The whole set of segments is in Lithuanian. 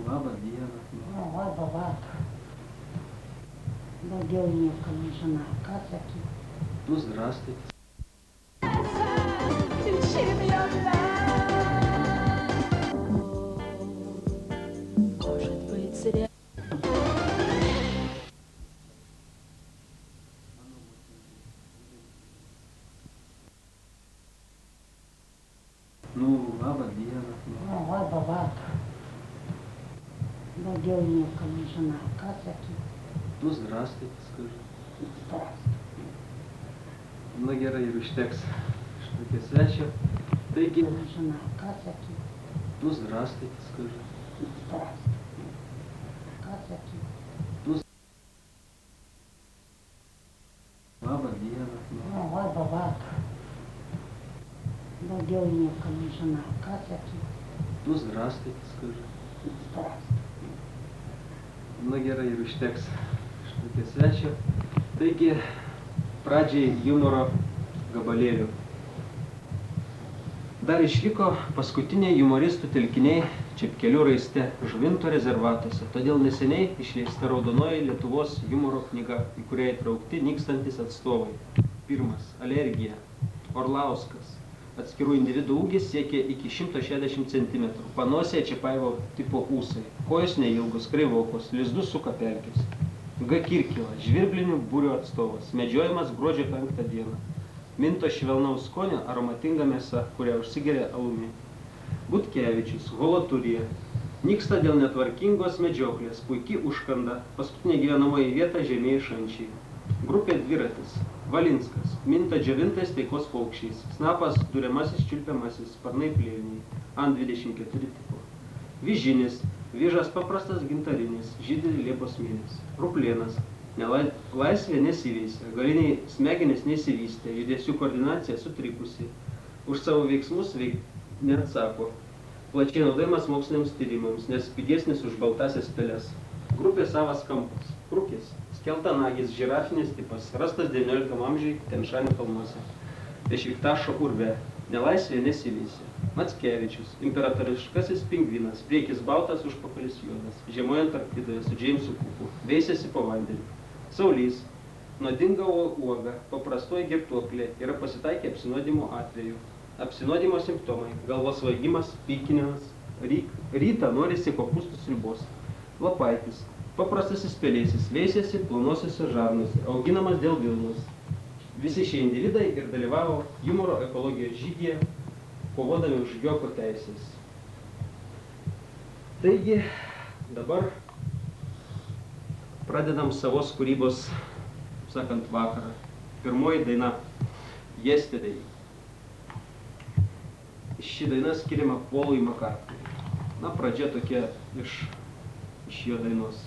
Labą dieną. Labą vakarą. Daugiau nieko nežinau, ką sakyti. Ну, здравствуйте. Может быть, зря. Ну, Labą dieną. Labą vakarą. Daugiau nieko nežinau, ką sakyti. Ну, здравствуйте, скажу. Здравствуй. Na gerai, ir užteks šitokia svečia. Taigi, Nežinau, ką sakyti. nu, здравствуйте, скажу. Здравствуй. Ką sakyti. Labą dieną. Labą vakarą. Daugiau nieko nežinau, ką sakyti. Nu, здравствуйте, скажу. Здравствуй. Na gerai, ir užteks šitokia svečia. Taigi, pradžiai humoro gabalėlių. Dar išliko paskutiniai humoristų telkiniai Čepkelių raiste Žuvinto rezervatuose. Todėl neseniai išleista raudonoji Lietuvos humoro knyga, į kurią įtraukti nykstantis atstovai. Pirmas – alergija. Orlauskas. Atskirų individų ūgis siekia iki 160 cm. Panosė Čepaivo tipo ūsai. Kojos neilgos, kreivokos, lizdus suka pelkės. G. Kirkila. Žvirblinių būrio atstovas. Medžiojamas gruodžio 5 dieną. Minto švelnaus skonio aromatinga mėsa, kurią užsigeria alumi. Butkevičius. Holoturija. Nyksta dėl netvarkingos medžioklės. Puiki užkanda. Paskutinė gyvenamoji vieta žemieji šančiai. Grupė dviratis. Valinskas. Minta džiovintais taikos paukščiais. Snapas duriamasis čiulpiamasis. Sparnai plėviniai. Ant 24 tipo. Vyžinis. Vyžas paprastas gintarinis. Žydi Liepos mėnesį. Ruplėnas. Laisvė nesiveisia. Galiniai smegenys nesivystė. Judesių koordinacija sutrikusi. Už savo veiksmus neatsako. Plačiai naudojamas moksliniams tyrimams, nes pigesnis už baltasias peles. Grupė savas kampas. Krukis. Skeltanagis, žirafinis tipas, rastas 19 amžiui Tenšanio kalnuose. Bešiktašo urve. Nelaisvė nesiveisia. Mackevičius. Imperatoriškasis pingvinas. Priekis baltas, užpakalis juodas. Žiemoja Antarktidoje su Džeimsu Kuku. Veisiasi po vandeniu. Saulys. Nuodinga uoga. Paprastoji girtuoklė. Yra pasitaikę apsinuodimo atveju. Apsinuodimo simptomai. Galvos svaigimas, pykinimas. Rytą norisi kopūstų sriubos. Lapaitis. Paprastasis pelėsis. Veisiasi plonosiuose žarnuose. Auginamas dėl vilnos. Visi šie individai ir dalyvavo humoro ekologijos žygyje, kovodami už juoko teisės. Taigi, dabar pradedam savos kūrybos, sakant, vakarą. Pirmoji daina – Yesterday. Ši daina skiriama Polui Makartney. Na, pradžia tokia iš jo dainos.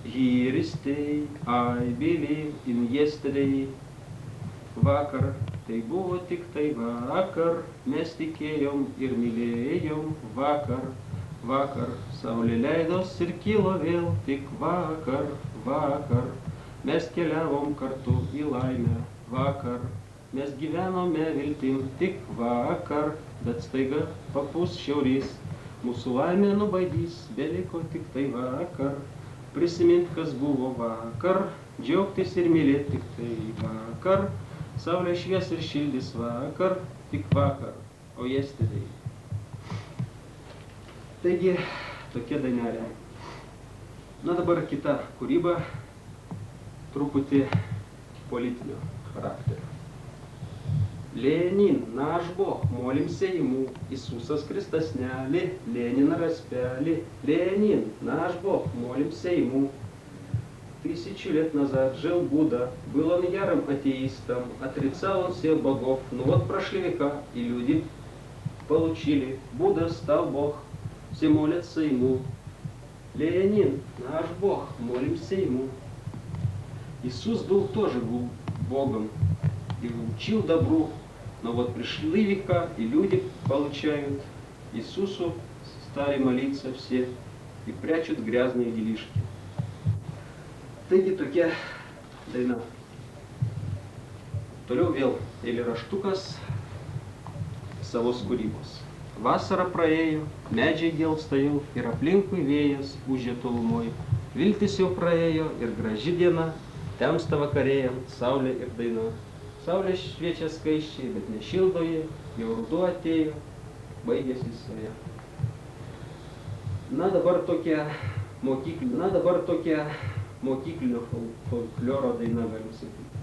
Here is day, I believe in yesterday. Vakar, tai buvo tik tai vakar, mes tikėjom ir mylėjom. Vakar, vakar, saulė leidos ir kilo vėl tik vakar, vakar. Mes keliavom kartu į laimę. Vakar, mes gyvenome viltim tik vakar, bet staiga papūs šiaurys. Mūsų laimė nubaidys, beliko tik tai vakar. Prisimint, kas buvo vakar, džiaugtis ir mylėti tik tai vakar. Saulė švies ir šildys vakar, tik vakar, o yesterday. Taigi, tokia dainelė. Na, dabar kita kūryba, truputį politinio charakterio. Lenin, наш Бог, молимся Ему, Иисуса Христа сняли, Ленина распяли. Ленин, наш Бог, молимся Ему. 1000 лет назад жил Будда, был он ярым атеистом, отрицал он всех богов. Но вот прошли века, и люди получили. Будда стал Бог, все молятся Ему. Ленин, наш Бог, молимся Ему. Иисус был тоже Богом и учил добру. Но вот пришли века, и люди получают. Иисусу стали молиться все и прячут грязные делишки. Taigi tokia daina. Toliau vėl eilėraštukas savos kūrybos. Vasara praėjo, medžiai gelsta jau ir aplinkui vėjas ūžia tolumoj. Viltis jau praėjo ir graži diena, temsta vakarėjant, saulė ir daina. Saulė šviečia skaisčiai, bet nešildo jį, jau ruduo atėjo, baigėsi saja. Na dabar tokia mokyklinio folkloro daina, galim sakyti.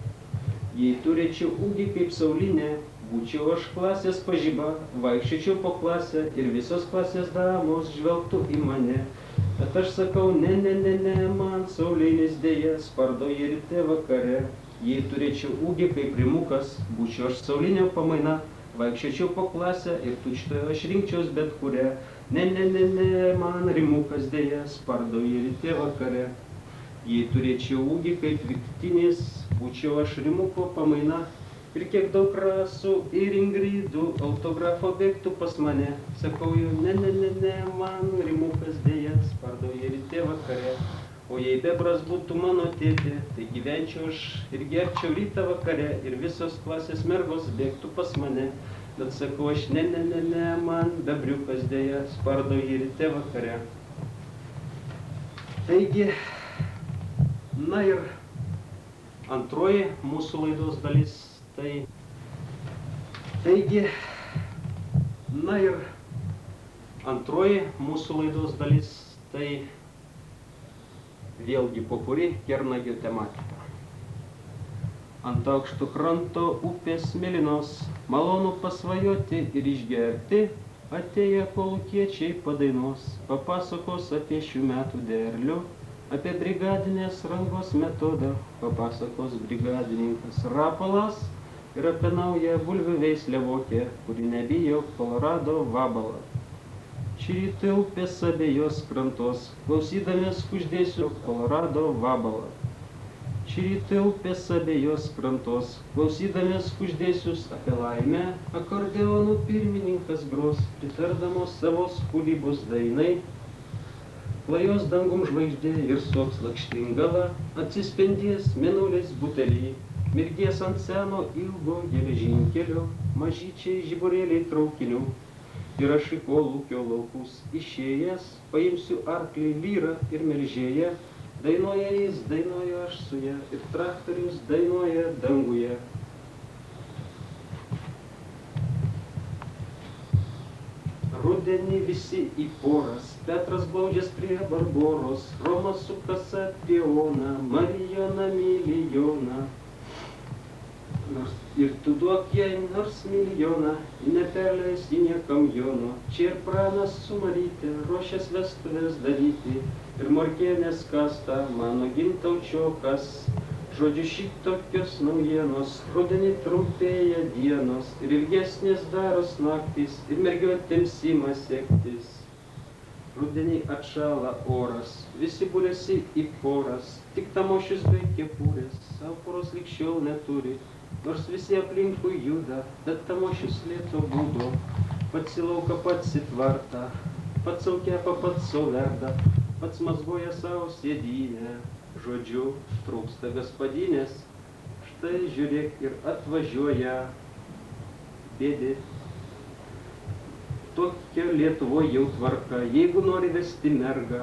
Jei turėčiau ūgį kaip saulinė, būčiau aš klasės pažyba, vaikščiočiau po klasę ir visos klasės damos žvelgtų į mane. Bet aš sakau, ne, man saulinis dėja, spardo jie ryte vakare. Jei turėčiau ūgį kaip rimukas, būčiau aš saulinio pamaina, vaikščiočiau po klasę ir tučtoje aš rinkčiaus bet kurią. Ne, man rimukas dėja, spardo jie ryte vakare. Jei turėčiau ūgį kaip viktinis, būčiau aš rimuko pamaina. Ir kiek daug rasų ir ingridų autografo bėgtų pas mane. Sakau jau, ne, man rimukas dėja, spardo jie ryte vakare. O jei bebras būtų mano tėtė, tai gyvenčiau aš ir gerčiau rytą vakare. Ir visos klasės mergos bėgtų pas mane. Bet sakau aš, ne, man bebriukas dėja, spardo jie ryte vakare. Taigi, na ir antroji mūsų laidos dalis. Taigi, na ir antroji mūsų laidos dalis, tai vėlgi popuri Kernagio tematika. Ant aukšto kranto upės mėlynos, malonu pasvajoti ir išgerti, atėję kolūkiečiai padainos, papasakos apie šių metų derlių, apie brigadinės rangos metodą, papasakos brigadininkas Rapolas, ir apie naują bulvių veislę vokę, kuri nebijo Kolorado vabalą. Šįryt upės abiejos krantos, klausydamės kuždėsiu Kolorado vabalą. Šįryt upės abiejos krantos, klausydamės kuždėsius apie laimę, akordeonų pirmininkas gros, pritardamos savos kūrybos dainai. Klajos dangum žvaigždė ir soks lakštingala, atsispindės mėnulės butelį. Mirgės ant seno ilgo geležinkelio, mažyčiai žiburėliai traukinių. Ir aš į kolūkio laukus išėjęs, paimsiu arklį vyrą ir melžėją. Dainuoja jis, dainuoju aš su ja, ir traktorius dainuoja danguje. Rudenį visi į poras, Petras glaudžias prie Barboros, Romas su kasa prie Oną, Marijona myli Joną. Ir tu duok jai nors milijoną, neperleisi niekam Jono. Čia ir pranas su Maryte ruošias vestuvės daryti, ir morkienės kasta mano gintaučiokas. Žodžiu šitokios naujienos, rudenį trumpėja dienos, ir ilgesnės daros naktis, ir mergiotėms ima sektis. Rudenį atšąla oras, visi būrėsi į poras, tik tamošius be kepurės, savo poros lig šiol neturi. Nors visi aplinkui juda, bet tamošius lėto būdo. Pats į lauką, pats į tvartą, pats sau kepa, pats sau verda, pats mazgoja savo sėdynę. Žodžiu, trūksta gaspadinės, štai žiūrėk ir atvažiuoja bėdė. Tokia Lietuvoje jau tvarka, jeigu nori vesti mergą,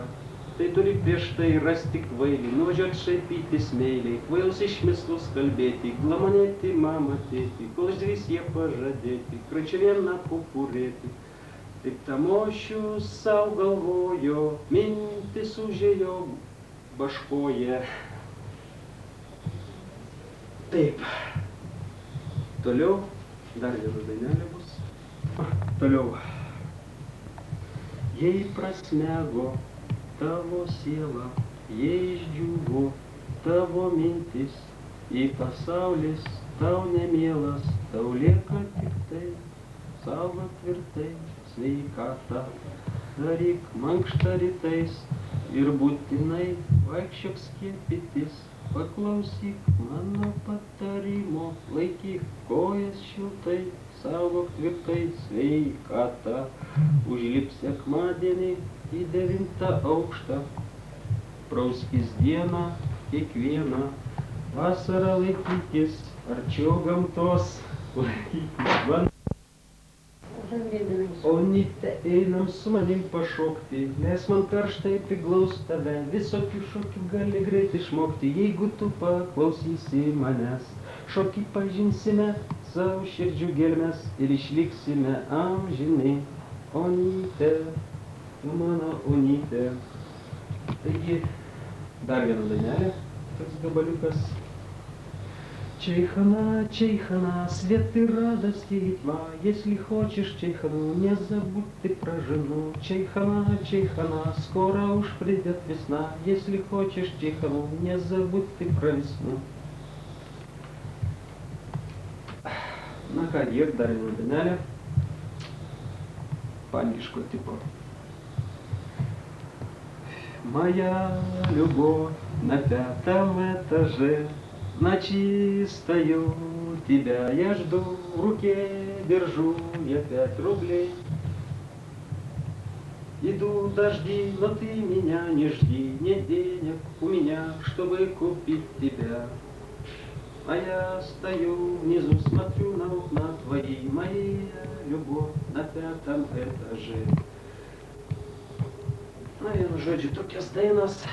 tai turi prieš tai rasti kvailį, nuožiot šaipytis meiliai, kvailus išmislus kalbėti, glamonėti mamą tėti, kol išdrįs jie pažadėti, kračia vieną pupurėti. Taip tamošius sau galvojo, mintis užėjo baškoje. Taip. Toliau, dar viena dainelė bus. Toliau. Jei prasmego tavo siela, jei išdžiūvo tavo mintis, jei pasaulis tau nemielas, tau lieka tik tai, saugok tvirtai sveikatą, daryk mankštą rytais ir būtinai vaikščiok skiepytis, paklausyk mano patarimo, laikyk kojas šiltai, saugok tvirtai sveikatą, užlip sekmadienį į 9 aukštą, prauskis dieną kiekvieną, vasarą laikykis arčiau gamtos, laikykis vandens. Уже временно O nyte einam su manim pašokti, nes man karštai priglaus tave, visokių šokių gali greit išmokti, jeigu tu paklausysi manęs. Šokį pažinsime savo širdžių gelmes ir išliksime amžinai. Onyte, tu mano onyte. Taigi, dar viena dainelė, toks gabaliukas. Чайхана, чайхана, свет и радость и тьма, если хочешь чайхану, не забудь ты про жену. Чайхана, чайхана, скоро уж придет весна, если хочешь чайхану, не забудь ты про весну. На ką dar viena dainelė, панишко tipo. Моя любовь на 5-м этаже, ночи стою тебя, я жду, в руке держу я 5 рублей. Идут дожди, но ты меня не жди, нет денег у меня, чтобы купить тебя. А я стою внизу, смотрю на окна твои, моя любовь на 5-м этаже. Žodžiu, tokios dainos.